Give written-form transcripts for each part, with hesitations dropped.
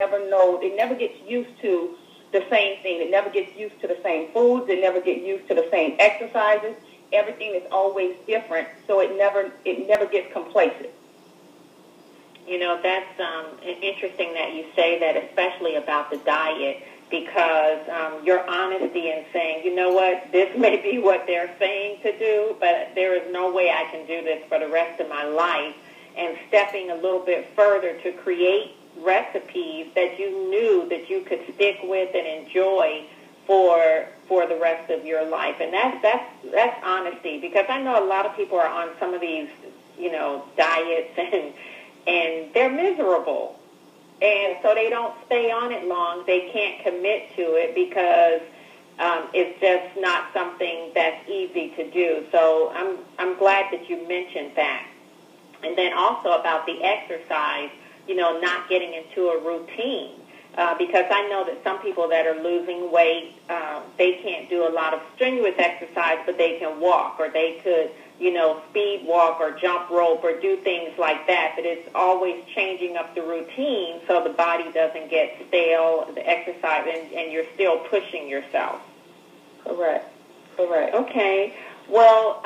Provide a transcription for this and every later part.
never know, it never gets used to the same thing. It never gets used to the same foods. It never gets used to the same exercises. Everything is always different, so it never gets complacent. You know, that's interesting that you say that, especially about the diet, because your honesty in saying, you know what, this may be what they're saying to do, but there is no way I can do this for the rest of my life, and stepping a little bit further to create recipes that you knew that you could stick with and enjoy for the rest of your life. And that's honesty, because I know a lot of people are on some of these, you know, diets and they're miserable. And so they don't stay on it long. They can't commit to it because it's just not something that's easy to do. So I'm glad that you mentioned that. And then also about the exercise, you know, not getting into a routine. Because I know that some people that are losing weight, they can't do a lot of strenuous exercise, but they can walk, or they could, you know, speed walk or jump rope or do things like that. But it's always changing up the routine so the body doesn't get stale, the exercise, and you're still pushing yourself. Correct. Correct. Okay. Well,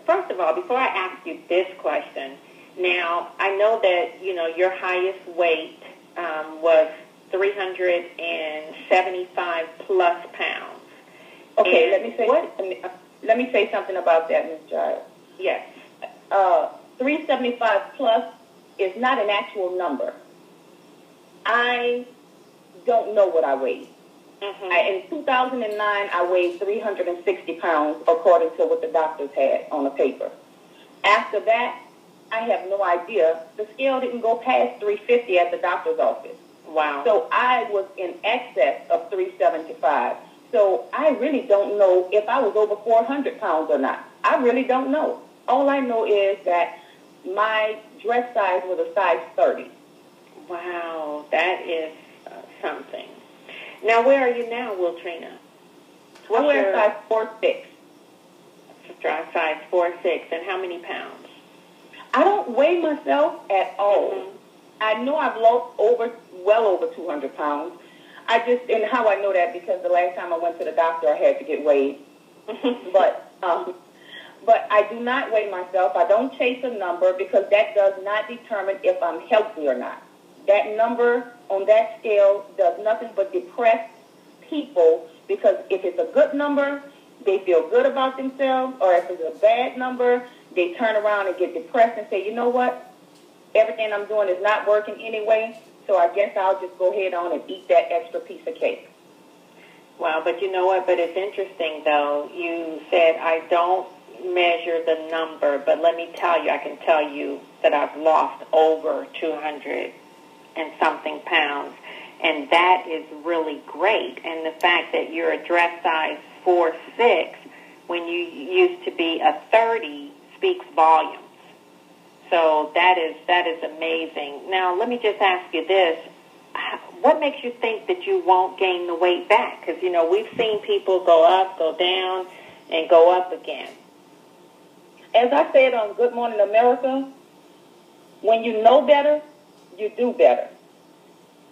first of all, before I ask you this question, now I know that, you know, your highest weight was 375 plus pounds. Okay, and let me say something about that, Ms. Giles. Yes. 375 plus is not an actual number. I don't know what I weighed. Mm-hmm. In 2009, I weighed 360 pounds, according to what the doctors had on the paper. After that, I have no idea. The scale didn't go past 350 at the doctor's office. Wow. So I was in excess of 375. So I really don't know if I was over 400 pounds or not. I really don't know. All I know is that my dress size was a size 30. Wow, that is something. Now, where are you now, Wiltrina? I wear size 4'6". Size 4'6", and how many pounds? I don't weigh myself at all. Mm-hmm. I know I've lost well over 200 pounds. And how I know that, because the last time I went to the doctor, I had to get weighed. But I do not weigh myself. I don't chase a number, because that does not determine if I'm healthy or not. That number on that scale does nothing but depress people, because if it's a good number, they feel good about themselves, or if it's a bad number, they turn around and get depressed and say, you know what, everything I'm doing is not working anyway, so I guess I'll just go ahead on and eat that extra piece of cake. Wow, but you know what, but it's interesting, though. You said, I don't measure the number, but let me tell you, I can tell you that I've lost over 200 and something pounds, and that is really great. And the fact that you're a dress size 4'6", when you used to be a 30, speaks volumes. So that is amazing. Now, let me just ask you this. What makes you think that you won't gain the weight back? Because, you know, we've seen people go up, go down, and go up again. As I said on Good Morning America, when you know better, you do better.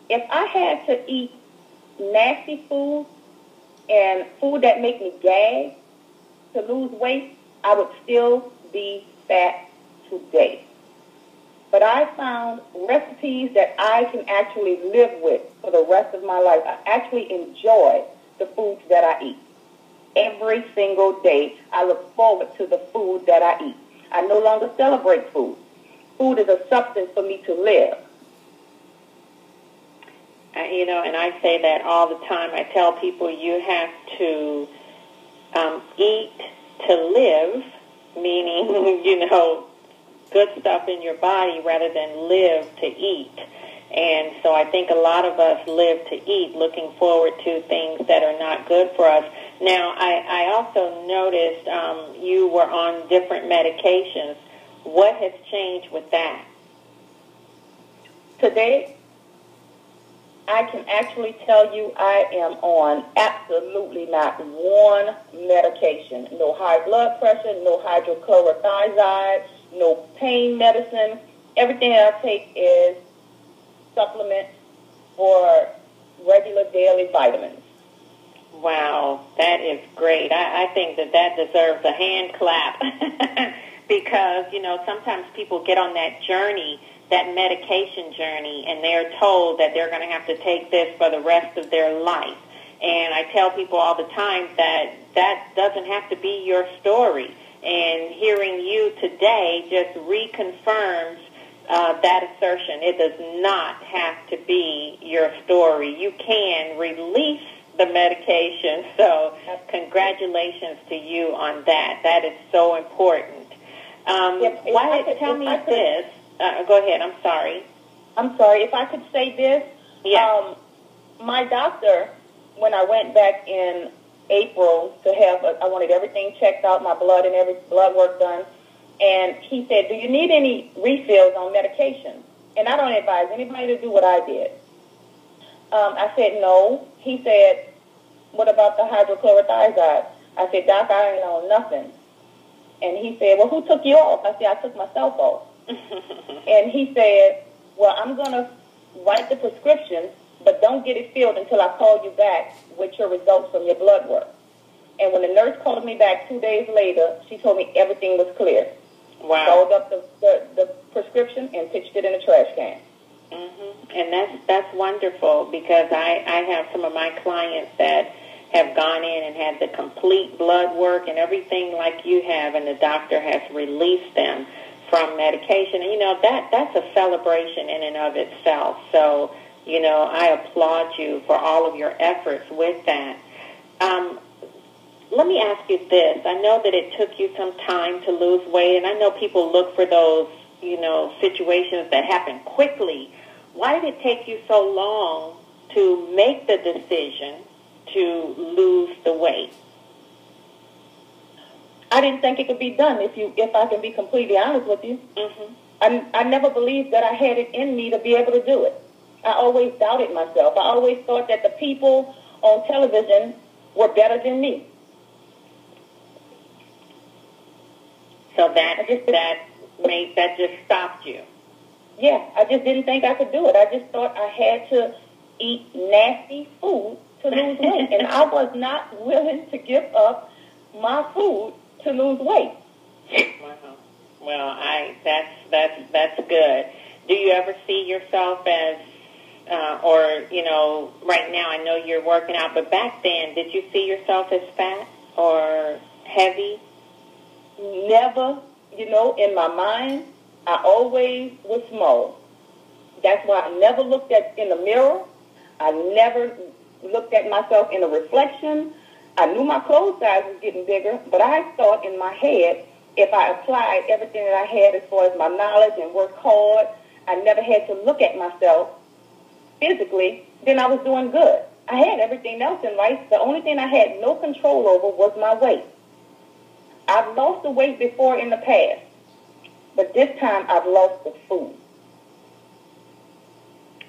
If I had to eat nasty food and food that make me gag to lose weight, I would still be fat today. But I found recipes that I can actually live with for the rest of my life. I actually enjoy the foods that I eat. Every single day, I look forward to the food that I eat. I no longer celebrate food. Food is a substance for me to live. You know, and I say that all the time. I tell people you have to eat to live, meaning, you know, good stuff in your body rather than live to eat. And so I think a lot of us live to eat, looking forward to things that are not good for us. Now, I also noticed you were on different medications. What has changed with that? Today, I can actually tell you I am on absolutely not one medication. No high blood pressure, no hydrochlorothiazide, no pain medicine. Everything that I take is supplement for regular daily vitamins. Wow, that is great. I think that deserves a hand clap because, sometimes people get on that journey, that medication journey, and they're told that they're going to have to take this for the rest of their life. And I tell people all the time that doesn't have to be your story. And hearing you today just reconfirms that assertion. It does not have to be your story. You can release the medication. So congratulations to you on that. That is so important. Tell me this. Go ahead. I'm sorry. If I could say this. Yeah. My doctor, when I went back in April to have, I wanted everything checked out, my blood and every blood work done. And he said, do you need any refills on medication? And I don't advise anybody to do what I did. I said, no. He said, what about the hydrochlorothiazide? I said, Doc, I ain't on nothing. And he said, well, who took you off? I said, I took myself off. And he said, well, I'm going to write the prescription, but don't get it filled until I call you back with your results from your blood work. And when the nurse called me back 2 days later, she told me everything was clear. Wow. Rolled up the prescription and pitched it in a trash can. Mm-hmm. And that's wonderful because I have some of my clients that have gone in and had the complete blood work and everything like you have, and the doctor has released them from medication. And, that's a celebration in and of itself. So, I applaud you for all of your efforts with that. Let me ask you this. I know that it took you some time to lose weight, and I know people look for those, situations that happen quickly. Why did it take you so long to make the decision to lose the weight? I didn't think it could be done, if I can be completely honest with you. Mm-hmm. I never believed that I had it in me to be able to do it. I always doubted myself. I always thought that the people on television were better than me. So that just stopped you. Yeah, I just didn't think I could do it. I just thought I had to eat nasty food to lose weight, and I was not willing to give up my food to lose weight. Wow. Well, that's good. Do you ever see yourself as, right now I know you're working out, but back then, did you see yourself as fat or heavy? Never, in my mind, I always was small. That's why I never looked in the mirror. I never looked at myself in a reflection. I knew my clothes size was getting bigger, but I thought in my head, if I applied everything that I had as far as my knowledge and worked hard, I never had to look at myself physically, then I was doing good. I had everything else in life. The only thing I had no control over was my weight. I've lost the weight before in the past, but this time I've lost the food.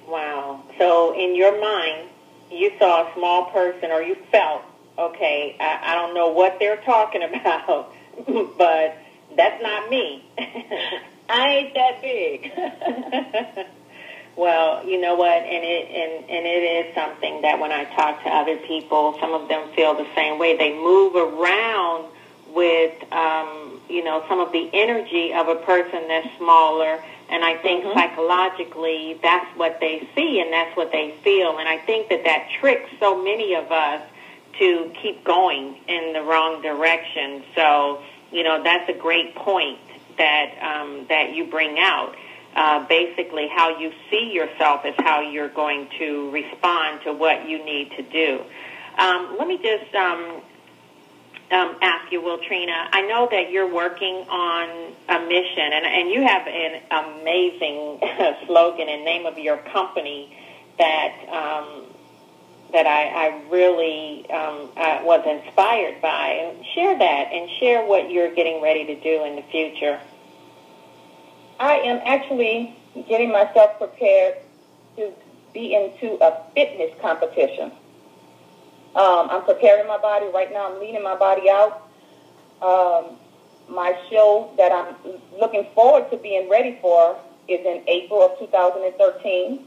Wow. So in your mind, you saw a small person, or you felt, okay, I don't know what they're talking about, but that's not me. I ain't that big. Well, you know what, and it is something that when I talk to other people, some of them feel the same way. They move around with, some of the energy of a person that's smaller, and I think psychologically that's what they see and that's what they feel, and I think that tricks so many of us to keep going in the wrong direction. So, that's a great point that you bring out. Basically, how you see yourself is how you're going to respond to what you need to do. Let me just ask you, Wiltrina, I know that you're working on a mission, and you have an amazing slogan and name of your company that I really was inspired by. Share that and share what you're getting ready to do in the future. I am actually getting myself prepared to be into a fitness competition. I'm preparing my body. Right now I'm leaning my body out. My show that I'm looking forward to being ready for is in April of 2013.